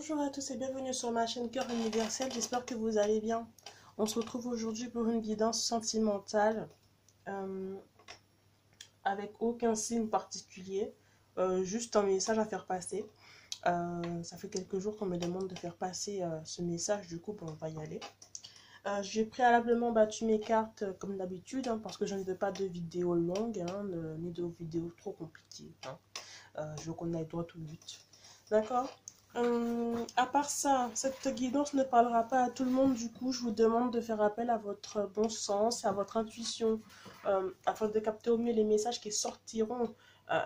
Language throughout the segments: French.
Bonjour à tous et bienvenue sur ma chaîne Cœur Universel, j'espère que vous allez bien. On se retrouve aujourd'hui pour une guidance sentimentale avec aucun signe particulier, juste un message à faire passer. Ça fait quelques jours qu'on me demande de faire passer ce message, du coup bon, on va y aller. J'ai préalablement battu mes cartes comme d'habitude parce que je ne veux pas de vidéos longues ni de vidéos trop compliquées. Je veux qu'on aille droit au but. D'accord. À part ça, cette guidance ne parlera pas à tout le monde. Du coup, je vous demande de faire appel à votre bon sens, à votre intuition, afin de capter au mieux les messages qui sortiront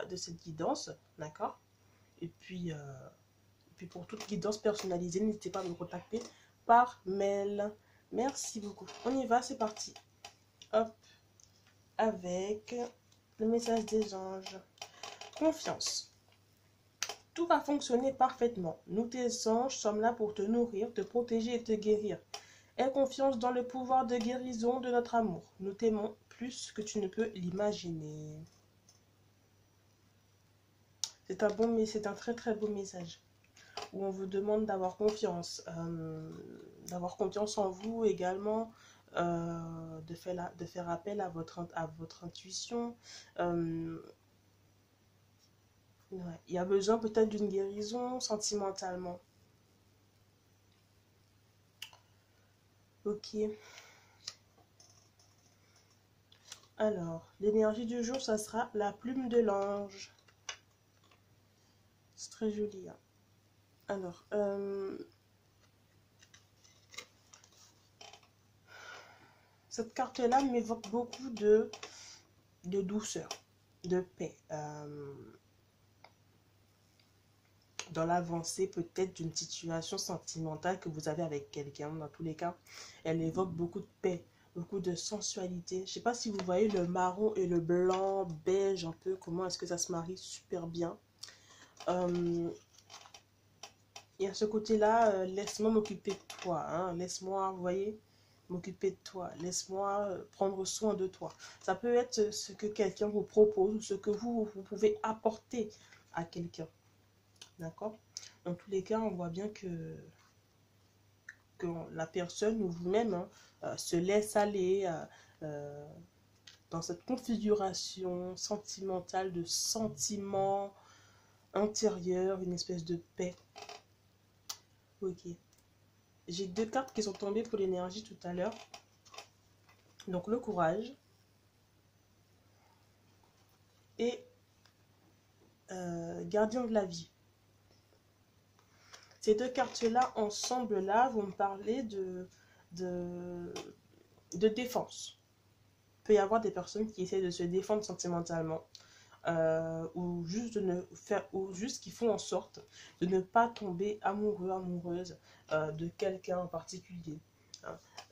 de cette guidance. D'accord. Et puis pour toute guidance personnalisée, n'hésitez pas à me contacter par mail. Merci beaucoup. On y va, c'est parti. Hop, avec le message des anges. Confiance. Tout va fonctionner parfaitement. Nous, tes anges, sommes là pour te nourrir, te protéger et te guérir. Aie confiance dans le pouvoir de guérison de notre amour. Nous t'aimons plus que tu ne peux l'imaginer. C'est un très très beau message où on vous demande d'avoir confiance en vous également, de faire appel à votre intuition. Ouais. Il y a besoin peut-être d'une guérison sentimentalement. Ok. Alors, l'énergie du jour, ça sera la plume de l'ange. C'est très joli. Hein. Alors, cette carte-là m'évoque beaucoup de douceur, de paix. Dans l'avancée peut-être d'une situation sentimentale que vous avez avec quelqu'un. Dans tous les cas, elle évoque beaucoup de paix, beaucoup de sensualité. Je ne sais pas si vous voyez le marron et le blanc, beige un peu, comment est-ce que ça se marie super bien. Et à ce côté-là, laisse-moi m'occuper de toi. Hein. Laisse-moi, vous voyez, m'occuper de toi. Laisse-moi prendre soin de toi. Ça peut être ce que quelqu'un vous propose ou ce que vous pouvez apporter à quelqu'un. D'accord? Dans tous les cas, on voit bien que la personne ou vous-même se laisse aller dans cette configuration sentimentale de sentiments intérieurs, une espèce de paix. Ok. J'ai deux cartes qui sont tombées pour l'énergie tout à l'heure. Donc le courage et gardien de la vie. Ces deux cartes-là, ensemble, là, vont me parler de défense. Il peut y avoir des personnes qui essaient de se défendre sentimentalement. Ou juste qui font en sorte de ne pas tomber amoureux, amoureuse de quelqu'un en particulier.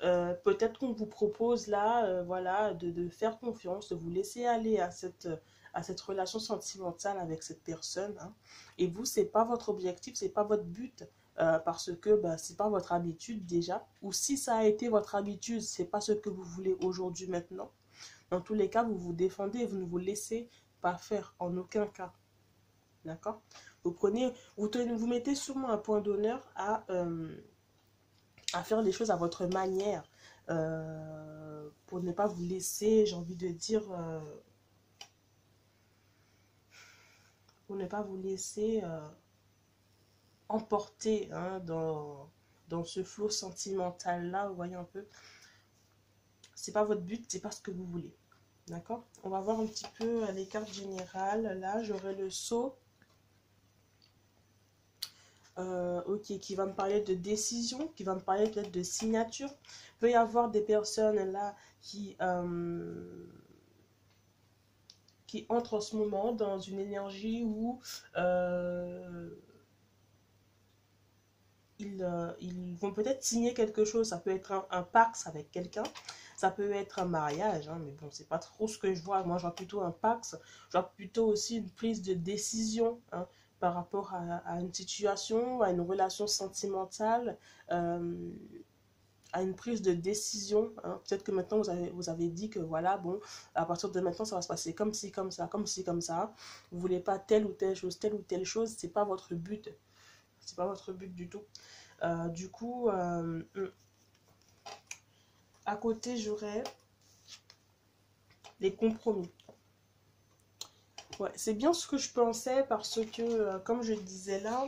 Peut-être qu'on vous propose là, voilà, de faire confiance, de vous laisser aller à cette relation sentimentale avec cette personne. Hein. Et vous, c'est pas votre objectif, c'est pas votre but. Parce que c'est pas votre habitude déjà. Ou si ça a été votre habitude, c'est pas ce que vous voulez aujourd'hui, maintenant. Dans tous les cas, vous vous défendez et vous ne vous laissez pas faire en aucun cas. D'accord? Vous mettez sûrement un point d'honneur à faire les choses à votre manière. Pour ne pas vous laisser, j'ai envie de dire, pour ne pas vous laisser emporter hein, dans ce flot sentimental là, vous voyez un peu. C'est pas votre but, c'est pas ce que vous voulez. D'accord? On va voir un petit peu les cartes générales. Là, j'aurai le sceau. Ok, qui va me parler de décision, qui va me parler peut-être de signature. Il peut y avoir des personnes là qui entrent en ce moment dans une énergie où ils vont peut-être signer quelque chose. Ça peut être un Pax avec quelqu'un. Ça peut être un mariage, hein, mais bon, c'est pas trop ce que je vois. Moi, je vois plutôt un Pax. Je vois plutôt aussi une prise de décision hein, par rapport à une situation, à une relation sentimentale, à une prise de décision. Hein. Peut-être que maintenant, vous avez dit que voilà, bon, à partir de maintenant, ça va se passer comme ci, comme ça, comme ci, comme ça. Vous voulez pas telle ou telle chose, c'est pas votre but. c'est pas votre but du tout. Du coup, à côté, j'aurais les compromis. Ouais, c'est bien ce que je pensais parce que, comme je disais là,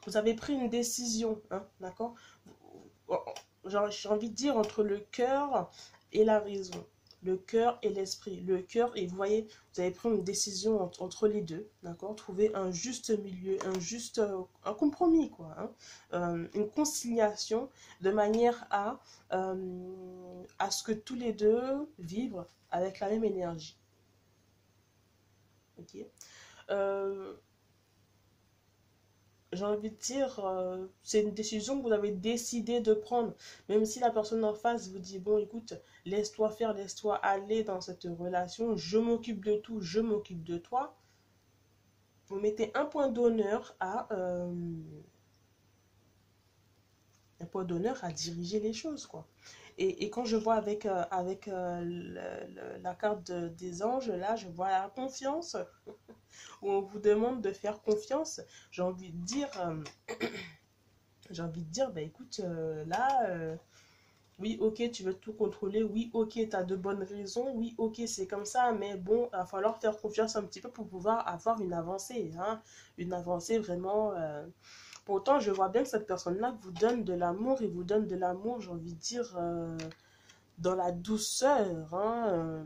vous avez pris une décision, hein, d'accord? J'ai envie de dire entre le cœur et la raison, le cœur et l'esprit, le cœur, et vous voyez, vous avez pris une décision entre les deux, d'accord? Trouver un juste milieu, un compromis, quoi, hein, une conciliation de manière à ce que tous les deux vibrent avec la même énergie. Ok. Euh, j'ai envie de dire, c'est une décision que vous avez décidé de prendre. Même si la personne en face vous dit, bon, écoute, laisse-toi faire, laisse-toi aller dans cette relation, je m'occupe de tout, je m'occupe de toi. Vous mettez un point d'honneur à diriger les choses, quoi. Et quand je vois avec la carte des anges, là, je vois la confiance, où on vous demande de faire confiance. J'ai envie de dire... bah écoute, là, oui, ok, tu veux tout contrôler, oui, ok, tu as de bonnes raisons, oui, ok, c'est comme ça, mais bon, il va falloir faire confiance un petit peu pour pouvoir avoir une avancée, hein, une avancée vraiment... Pourtant, je vois bien que cette personne-là vous donne de l'amour, et vous donne de l'amour, j'ai envie de dire, dans la douceur, hein,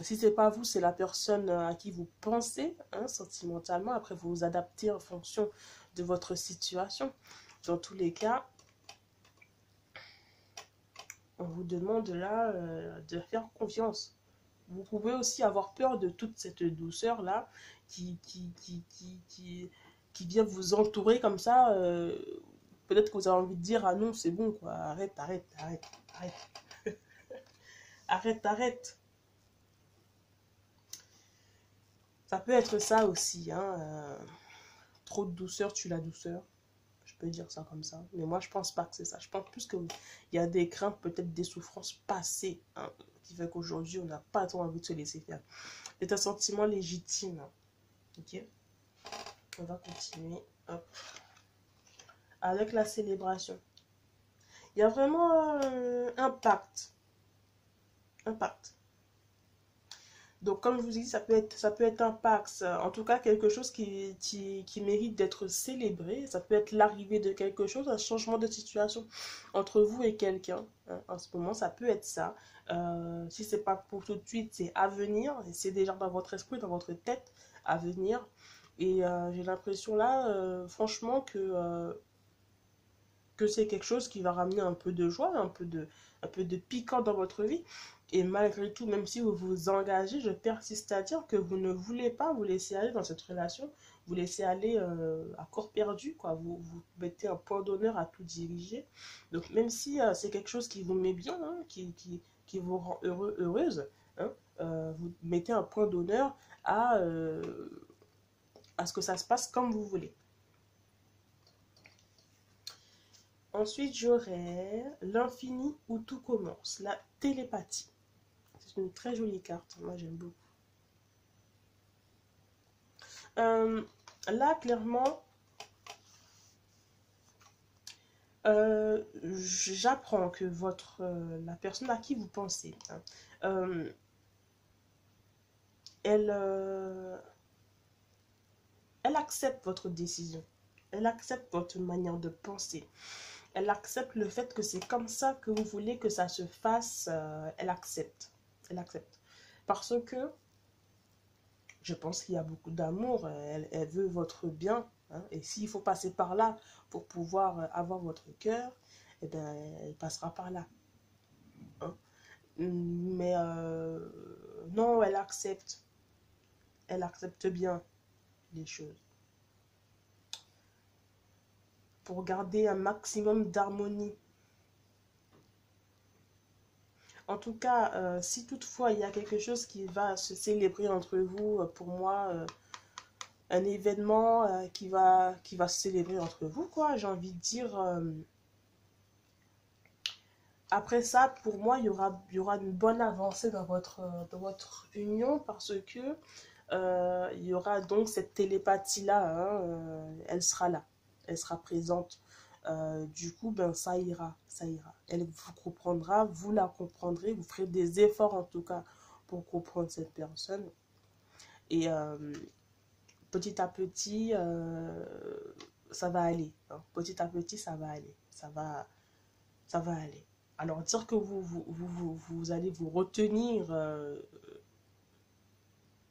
si c'est pas vous, c'est la personne à qui vous pensez, hein, sentimentalement. Après, vous vous adaptez en fonction de votre situation. Dans tous les cas, on vous demande là de faire confiance. Vous pouvez aussi avoir peur de toute cette douceur-là qui vient vous entourer comme ça. Peut-être que vous avez envie de dire, ah non, c'est bon, quoi, arrête, arrête, arrête, arrête, arrête, arrête. Ça peut être ça aussi, hein. Trop de douceur tue la douceur. Je peux dire ça comme ça. Mais moi, je pense pas que c'est ça. Je pense plus qu'il y a des craintes, peut-être des souffrances passées, hein, qui fait qu'aujourd'hui, on n'a pas trop envie de se laisser faire. C'est un sentiment légitime. Hein. Ok. On va continuer. Hop. Avec la célébration. Il y a vraiment un pacte. Un pacte. Donc, comme je vous dis, ça peut être un pacte, en tout cas quelque chose qui mérite d'être célébré. Ça peut être l'arrivée de quelque chose, un changement de situation entre vous et quelqu'un. Hein. En ce moment, ça peut être ça. Si c'est pas pour tout de suite, c'est à venir. C'est déjà dans votre esprit, dans votre tête, à venir. Et j'ai l'impression là, franchement, que c'est quelque chose qui va ramener un peu de joie, un peu de piquant dans votre vie. Et malgré tout, même si vous vous engagez, je persiste à dire que vous ne voulez pas vous laisser aller dans cette relation, vous laissez aller à corps perdu, quoi. Vous mettez un point d'honneur à tout diriger. Donc même si c'est quelque chose qui vous met bien, hein, qui vous rend heureux, heureuse, hein, vous mettez un point d'honneur à ce que ça se passe comme vous voulez. Ensuite, j'aurai l'infini où tout commence, la télépathie. C'est une très jolie carte, moi j'aime beaucoup. Là, clairement, j'apprends que la personne à qui vous pensez, hein, elle, elle accepte votre décision. Elle accepte votre manière de penser. Elle accepte le fait que c'est comme ça que vous voulez que ça se fasse. Elle accepte. Elle accepte. Parce que je pense qu'il y a beaucoup d'amour. Elle veut votre bien. Hein, et s'il faut passer par là pour pouvoir avoir votre cœur, eh bien, elle passera par là. Hein. Mais non, elle accepte. Elle accepte bien les choses. Pour garder un maximum d'harmonie. En tout cas, si toutefois il y a quelque chose qui va se célébrer entre vous, pour moi, un événement qui va se célébrer entre vous, quoi, j'ai envie de dire. Après ça, pour moi, il y aura une bonne avancée dans votre union parce que Il y aura donc cette télépathie-là, hein, elle sera là, elle sera présente. Du coup, ben, ça ira, ça ira. Elle vous comprendra, vous la comprendrez, vous ferez des efforts en tout cas pour comprendre cette personne. Et petit à petit, ça va aller. Hein. Petit à petit, ça va aller. Ça va aller. Alors, dire que vous allez vous retenir,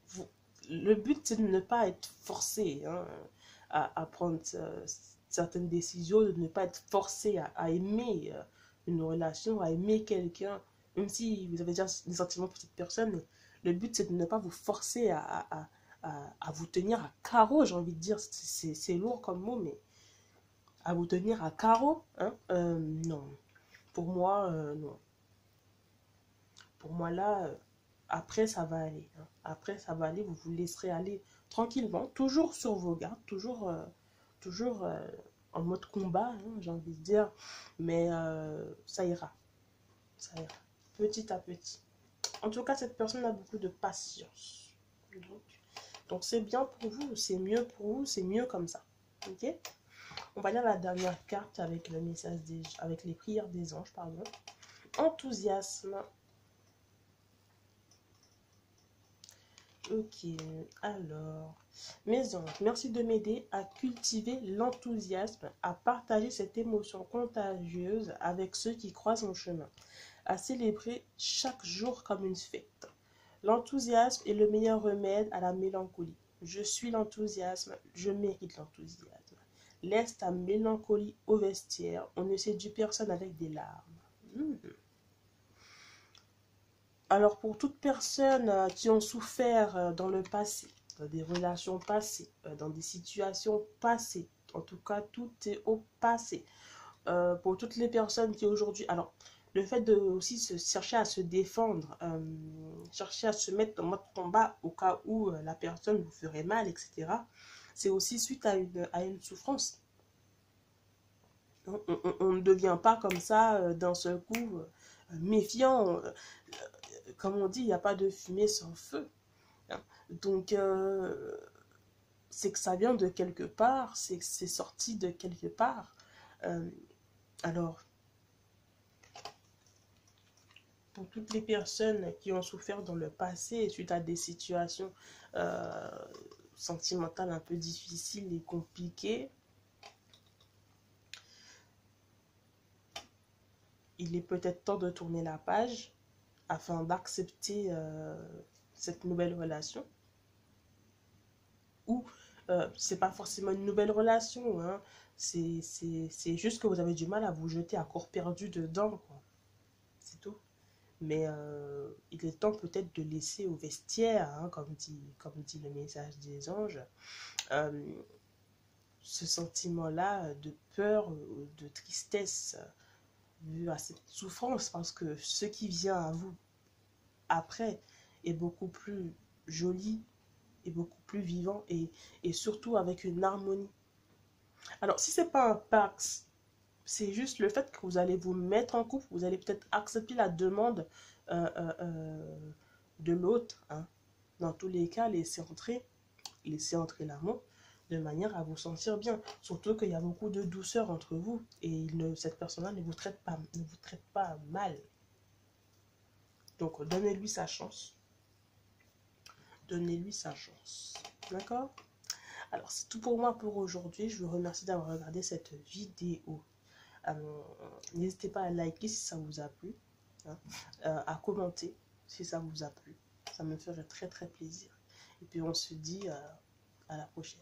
vous, le but, c'est de ne pas être forcé, hein, à prendre certaines décisions, de ne pas être forcé à aimer une relation, à aimer quelqu'un, même si vous avez déjà des sentiments pour cette personne. Mais le but, c'est de ne pas vous forcer à vous tenir à carreau, j'ai envie de dire. C'est lourd comme mot, mais à vous tenir à carreau, hein, non. Pour moi, non. Pour moi, là, après, ça va aller. Hein. Après, ça va aller. Vous vous laisserez aller tranquillement, toujours sur vos gardes, toujours en mode combat, hein, j'ai envie de dire. Mais ça ira. Ça ira. Petit à petit. En tout cas, cette personne a beaucoup de patience. Donc c'est bien pour vous, c'est mieux pour vous, c'est mieux comme ça. Ok? On va lire la dernière carte avec le message avec les prières des anges, pardon. Enthousiasme. Ok, alors, mes anges, merci de m'aider à cultiver l'enthousiasme, à partager cette émotion contagieuse avec ceux qui croisent mon chemin, à célébrer chaque jour comme une fête. L'enthousiasme est le meilleur remède à la mélancolie. Je suis l'enthousiasme, je mérite l'enthousiasme. Laisse ta mélancolie au vestiaire, on ne séduit personne avec des larmes. Alors pour toutes personnes qui ont souffert dans le passé, dans des relations passées, dans des situations passées, en tout cas tout est au passé. Pour toutes les personnes qui aujourd'hui... Alors le fait de aussi chercher à se défendre, chercher à se mettre en mode combat au cas où la personne vous ferait mal, etc. C'est aussi suite à une souffrance. On ne devient pas comme ça d'un seul coup méfiant. Comme on dit, il n'y a pas de fumée sans feu. Hein. Donc, c'est que ça vient de quelque part, c'est que c'est sorti de quelque part. Alors, pour toutes les personnes qui ont souffert dans le passé suite à des situations sentimentales un peu difficiles et compliquées, il est peut-être temps de tourner la page afin d'accepter cette nouvelle relation. Ou c'est pas forcément une nouvelle relation, hein. C'est juste que vous avez du mal à vous jeter à corps perdu dedans, quoi. C'est tout. Mais il est temps peut-être de laisser au vestiaire, hein, comme dit le message des anges, ce sentiment-là de peur, de tristesse, vu à cette souffrance, parce que ce qui vient à vous après est beaucoup plus joli, est beaucoup plus vivant et surtout avec une harmonie. Alors, si c'est pas un pax, c'est juste le fait que vous allez vous mettre en couple, vous allez peut-être accepter la demande de l'autre. Hein. Dans tous les cas, laissez entrer l'amour de manière à vous sentir bien. Surtout qu'il y a beaucoup de douceur entre vous et cette personne-là ne vous traite pas mal. Donc, donnez-lui sa chance. Donnez-lui sa chance. D'accord? Alors, c'est tout pour moi pour aujourd'hui. Je vous remercie d'avoir regardé cette vidéo. N'hésitez pas à liker si ça vous a plu, hein, à commenter si ça vous a plu. Ça me ferait très très plaisir. Et puis on se dit à la prochaine.